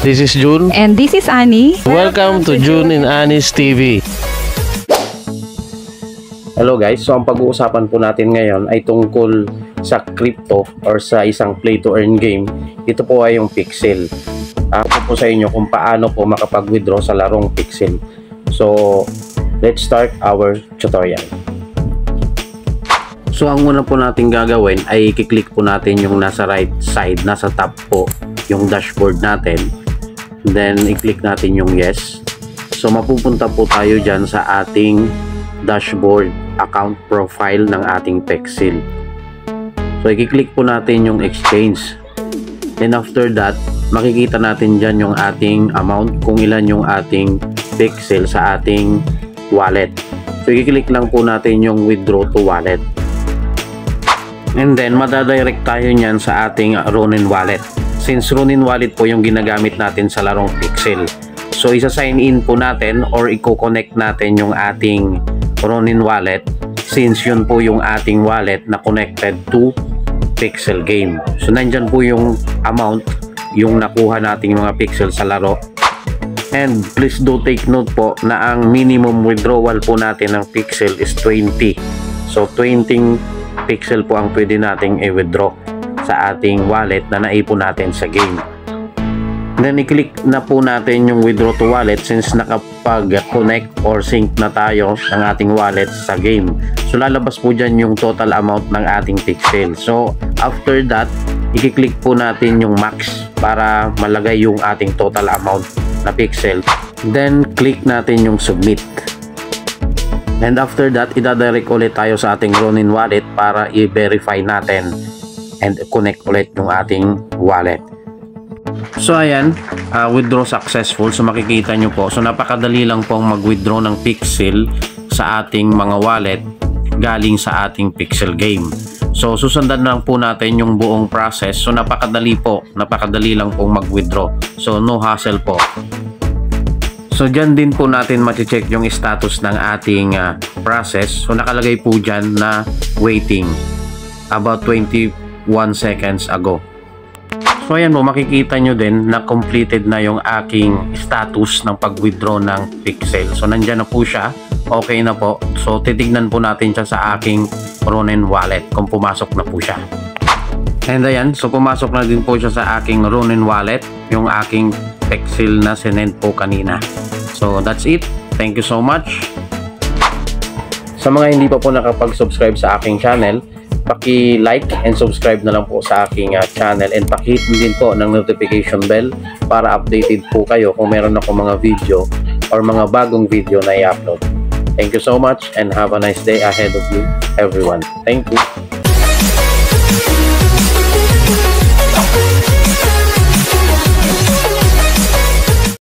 This is June. And this is Annie. Welcome to June and Annie's TV. Hello guys, so ang pag-uusapan po natin ngayon ay tungkol sa crypto or sa isang play to earn game. Ito po ay yung Pixel. Ako po sa inyo kung paano po makapag-withdraw sa larong Pixel. So, let's start our tutorial. So, ang una po natin gagawin ay i-click po natin yung nasa right side, nasa top po, yung dashboard natin. Then, i-click natin yung yes. So, mapupunta po tayo dyan sa ating dashboard account profile ng ating Pixel. So, i-click po natin yung exchange. Then, after that, makikita natin dyan yung ating amount, kung ilan yung ating Pixel sa ating wallet. So, i-click lang po natin yung withdraw to wallet. And then, madadirect tayo nyan sa ating Ronin wallet. Since Ronin wallet po yung ginagamit natin sa larong Pixel. So, isa-sign in po natin or i-connect natin yung ating Ronin wallet since yun po yung ating wallet na connected to Pixel game. So, nandyan po yung amount, yung nakuha nating mga Pixel sa laro. And please do take note po na ang minimum withdrawal po natin ng Pixel is 20. So, 20 Pixel po ang pwede nating i-withdraw sa ating wallet na naipon natin sa game. Then i-click na po natin yung withdraw to wallet since nakapag-connect or sync na tayo ng ating wallet sa game. So lalabas po dyan yung total amount ng ating Pixel. So after that, i-click po natin yung max para malagay yung ating total amount na Pixel. Then click natin yung submit. And after that, ida-direct ulit tayo sa ating Ronin wallet para i-verify natin and connect ulit yung ating wallet. So ayan, withdraw successful. So makikita nyo po, so napakadali lang pong mag-withdraw ng Pixel sa ating mga wallet galing sa ating Pixel game. So susundan lang po natin yung buong process. So napakadali lang pong mag-withdraw. So no hassle po. So dyan din po natin mati-check yung status ng ating process. So nakalagay po dyan na waiting about 21 seconds ago. So ayan po, makikita nyo din na completed na yung aking status ng pag-withdraw ng Pixel. So nandyan na po siya, okay na po. So titignan po natin siya sa aking Ronin wallet kung pumasok na po siya. And ayan, so pumasok na din po siya sa aking Ronin wallet, yung aking Pixel na sinend po kanina. So that's it, thank you so much. Sa mga hindi pa po nakapag-subscribe sa aking channel, paki-like and subscribe na lang po sa aking channel and paki-hit din po ng notification bell para updated po kayo kung meron ako mga video or mga bagong video na i-upload. Thank you so much and have a nice day ahead of you everyone. Thank you.